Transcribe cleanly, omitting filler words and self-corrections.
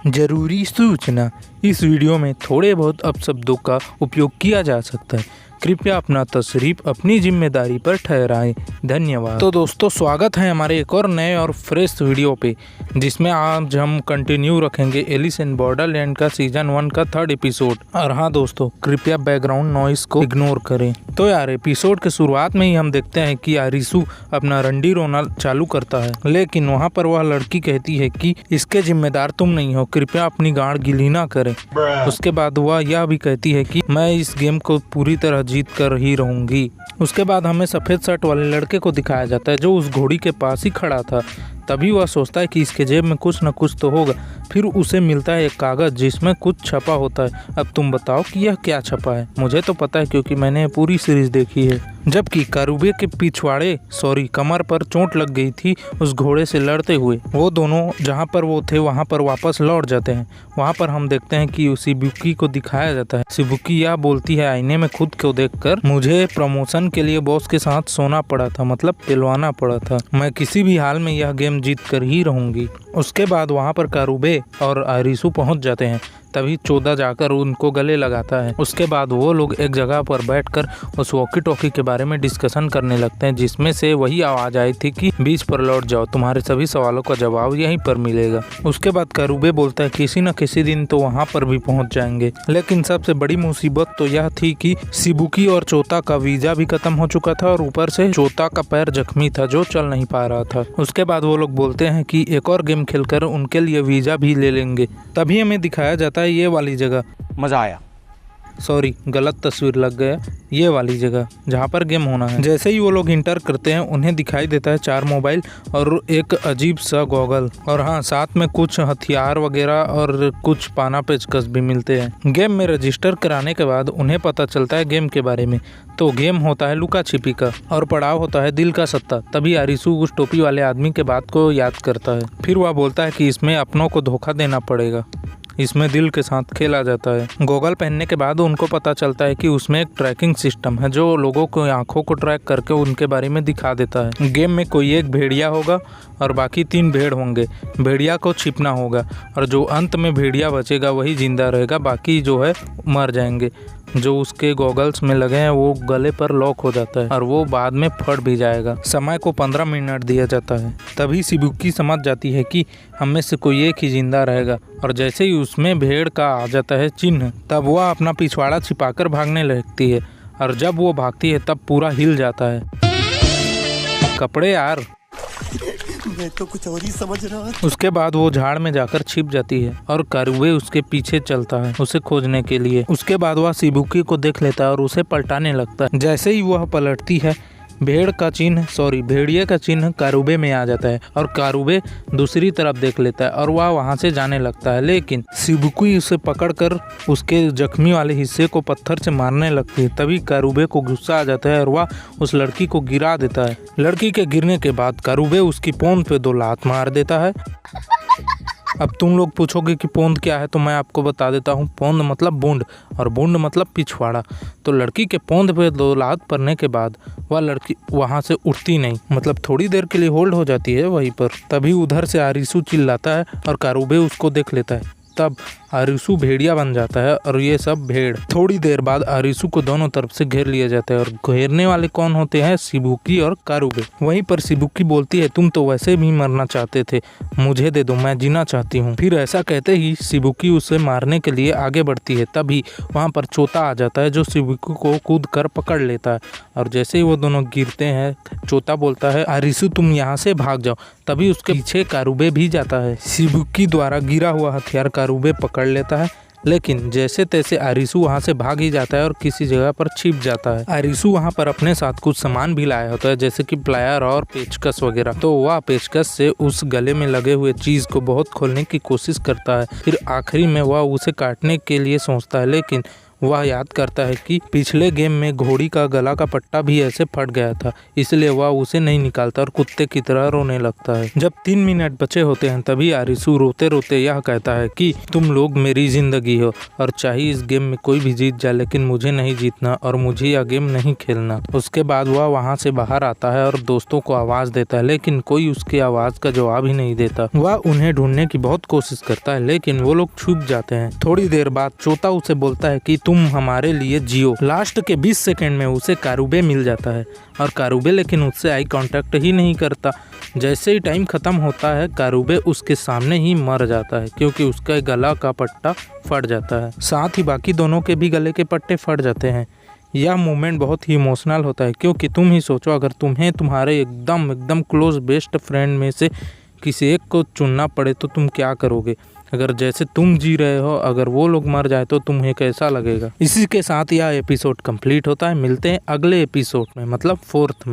जरूरी सूचना, इस वीडियो में थोड़े बहुत अपशब्दों का उपयोग किया जा सकता है। कृपया अपना तशरीफ अपनी जिम्मेदारी पर ठहराएं। धन्यवाद। तो दोस्तों, स्वागत है हमारे एक और नए और फ्रेश वीडियो पे, जिसमें आज हम कंटिन्यू रखेंगे एलिस इन बॉर्डरलैंड का सीजन 1 का 3rd एपिसोड। और हाँ दोस्तों, कृपया बैकग्राउंड नॉइस को इग्नोर करें। तो यार, एपिसोड के शुरुआत में ही हम देखते हैं कि आरिसू अपना रंडी रोना चालू करता है, लेकिन वहाँ पर वह लड़की कहती है कि इसके जिम्मेदार तुम नहीं हो, कृपया अपनी गांड गीली ना करें। उसके बाद वह यह भी कहती है कि मैं इस गेम को पूरी तरह जीत कर ही रहूंगी। उसके बाद हमें सफेद शर्ट वाले लड़के को दिखाया जाता है जो उस घोड़ी के पास ही खड़ा था। तभी वह सोचता है कि इसके जेब में कुछ न कुछ तो होगा। फिर उसे मिलता है एक कागज जिसमें कुछ छपा होता है। अब तुम बताओ कि यह क्या छपा है। मुझे तो पता है क्योंकि मैंने पूरी सीरीज देखी है। जबकि कारुबे के कमर पर चोट लग गई थी उस घोड़े से लड़ते हुए। वो दोनों जहाँ पर वो थे वहाँ पर वापस लौट जाते हैं। वहाँ पर हम देखते हैं कि शिबुकी को दिखाया जाता है। शिबुकी यह बोलती है आईने में खुद को देखकर, मुझे प्रमोशन के लिए बॉस के साथ सोना पड़ा था, मतलब पिलवाना पड़ा था। मैं किसी भी हाल में यह गेम जीत कर ही रहूंगी। उसके बाद वहाँ पर कारुबे और आरिसू पहुँच जाते हैं। तभी चोदा जाकर उनको गले लगाता है। उसके बाद वो लोग एक जगह पर बैठकर उस वॉकी टॉकी के बारे में डिस्कशन करने लगते हैं, जिसमें से वही आवाज आई थी कि बीच पर लौट जाओ, तुम्हारे सभी सवालों का जवाब यहीं पर मिलेगा। उसके बाद कारुबे बोलता है किसी न किसी दिन तो वहाँ पर भी पहुँच जाएंगे। लेकिन सबसे बड़ी मुसीबत तो यह थी कि शिबुकी और चोता का वीजा भी खत्म हो चुका था और ऊपर से चोता का पैर जख्मी था जो चल नहीं पा रहा था। उसके बाद वो लोग बोलते हैं कि एक और गेम खेलकर उनके लिए वीजा भी ले लेंगे। तभी हमें दिखाया जाता है ये वाली जगह। मजा आया। सॉरी, गलत तस्वीर लग गया। ये वाली जगह जहाँ पर गेम होना है। जैसे ही वो लोग इंटर करते हैं उन्हें दिखाई देता है 4 मोबाइल और एक अजीब सा गॉगल, और हाँ, साथ में कुछ हथियार वगैरह और कुछ पाना पेचकस भी मिलते हैं। गेम में रजिस्टर कराने के बाद उन्हें पता चलता है गेम के बारे में। तो गेम होता है लुका छिपी का और पड़ाव होता है दिल का सत्ता। तभी आरिसू उस टोपी वाले आदमी के बात को याद करता है। फिर वह बोलता है कि इसमें अपनों को धोखा देना पड़ेगा, इसमें दिल के साथ खेला जाता है। गॉगल पहनने के बाद उनको पता चलता है कि उसमें एक ट्रैकिंग सिस्टम है जो लोगों को आंखों को ट्रैक करके उनके बारे में दिखा देता है। गेम में कोई एक भेड़िया होगा और बाकी 3 भेड़ होंगे। भेड़िया को छिपना होगा और जो अंत में भेड़िया बचेगा वही जिंदा रहेगा, बाकी जो है मर जाएंगे। जो उसके गॉगल्स में लगे हैं वो गले पर लॉक हो जाता है और वो बाद में फट भी जाएगा। समय को 15 मिनट दिया जाता है। तभी शिबुकी समझ जाती है कि हम में से कोई एक ही जिंदा रहेगा, और जैसे ही उसमें भेड़ का आ जाता है चिन्ह, तब वह अपना पिछवाड़ा छिपाकर भागने लगती है। और जब वो भागती है तब पूरा हिल जाता है। कपड़े यार, मैं तो कुछ और ही समझ रहा। उसके बाद वो झाड़ में जाकर छिप जाती है और कारुबे उसके पीछे चलता है उसे खोजने के लिए। उसके बाद वह शिबुकी को देख लेता है और उसे पलटाने लगता है। जैसे ही वह पलटती है, भेड़िए का चिन्ह कारुबे में आ जाता है और कारुबे दूसरी तरफ देख लेता है और वह वहां से जाने लगता है। लेकिन शिबुकी उसे पकड़कर उसके जख्मी वाले हिस्से को पत्थर से मारने लगती है। तभी कारुबे को गुस्सा आ जाता है और वह उस लड़की को गिरा देता है। लड़की के गिरने के बाद कारुबे उसकी पोंद पे 2 लात मार देता है। अब तुम लोग पूछोगे कि पोंद क्या है, तो मैं आपको बता देता हूँ। पोंद मतलब बूंद और बूंद मतलब पिछवाड़ा। तो लड़की के पोंद पे 2 लात पड़ने के बाद वह लड़की वहाँ से उठती नहीं, मतलब थोड़ी देर के लिए होल्ड हो जाती है वहीं पर। तभी उधर से आरिसू चिल्लाता है और कारुबे उसको देख लेता है। तब आरिसू भेड़िया बन जाता है और ये सब भेड़। थोड़ी देर बाद आरिसू को दोनों तरफ से घेर लिया जाता है और घेरने वाले कौन होते हैं? शिबुकी और कारुबे। वहीं पर शिबुकी बोलती है तुम तो वैसे भी मरना चाहते थे, मुझे दे दो, मैं जीना चाहती हूँ। फिर ऐसा कहते ही शिबुकी उसे मारने के लिए आगे बढ़ती है। तभी वहाँ पर चोता आ जाता है जो शिबुकी को कूद कर पकड़ लेता है। और जैसे ही वो दोनों गिरते हैं, चोता बोलता है आरिसू तुम यहाँ से भाग जाओ। तभी उसके पीछे कारुबे भी जाता है। शिबुकी द्वारा गिरा हुआ हथियार कारुबे पकड़ लेता है, लेकिन जैसे तैसे आरिसू वहाँ से भाग ही जाता है और किसी जगह पर छिप जाता है। आरिसू वहाँ पर अपने साथ कुछ सामान भी लाया होता है, जैसे कि प्लायर और पेचकस वगैरह। तो वह पेचकस से उस गले में लगे हुए चीज को बहुत खोलने की कोशिश करता है। फिर आखिरी में वह उसे काटने के लिए सोचता है, लेकिन वह याद करता है कि पिछले गेम में घोड़ी का गला का पट्टा भी ऐसे फट गया था, इसलिए वह उसे नहीं निकालता और कुत्ते की तरह रोने लगता है। जब 3 मिनट बचे होते हैं तभी आरिसू रोते रोते यह कहता है कि तुम लोग मेरी जिंदगी हो और चाहे इस गेम में कोई भी जीत जाए, लेकिन मुझे नहीं जीतना और मुझे यह गेम नहीं खेलना। उसके बाद वह वहाँ से बाहर आता है और दोस्तों को आवाज देता है, लेकिन कोई उसकी आवाज का जवाब ही नहीं देता। वह उन्हें ढूंढने की बहुत कोशिश करता है, लेकिन वो लोग छुप जाते हैं। थोड़ी देर बाद चोता उसे बोलता है कि तुम हमारे लिए जियो। लास्ट के 20 सेकंड में उसे कारुबे मिल जाता है और कारुबे लेकिन उससे आई कांटेक्ट ही नहीं करता। जैसे ही टाइम खत्म होता है कारुबे उसके सामने ही मर जाता है, क्योंकि उसका गला का पट्टा फट जाता है। साथ ही बाकी दोनों के भी गले के पट्टे फट जाते हैं। यह मोमेंट बहुत ही इमोशनल होता है, क्योंकि तुम ही सोचो, अगर तुम्हें तुम्हारे एकदम क्लोज बेस्ट फ्रेंड में से किसी एक को चुनना पड़े तो तुम क्या करोगे। अगर जैसे तुम जी रहे हो, अगर वो लोग मर जाए तो तुम्हें कैसा लगेगा। इसी के साथ यह एपिसोड कंप्लीट होता है। मिलते हैं अगले एपिसोड में, मतलब 4th में।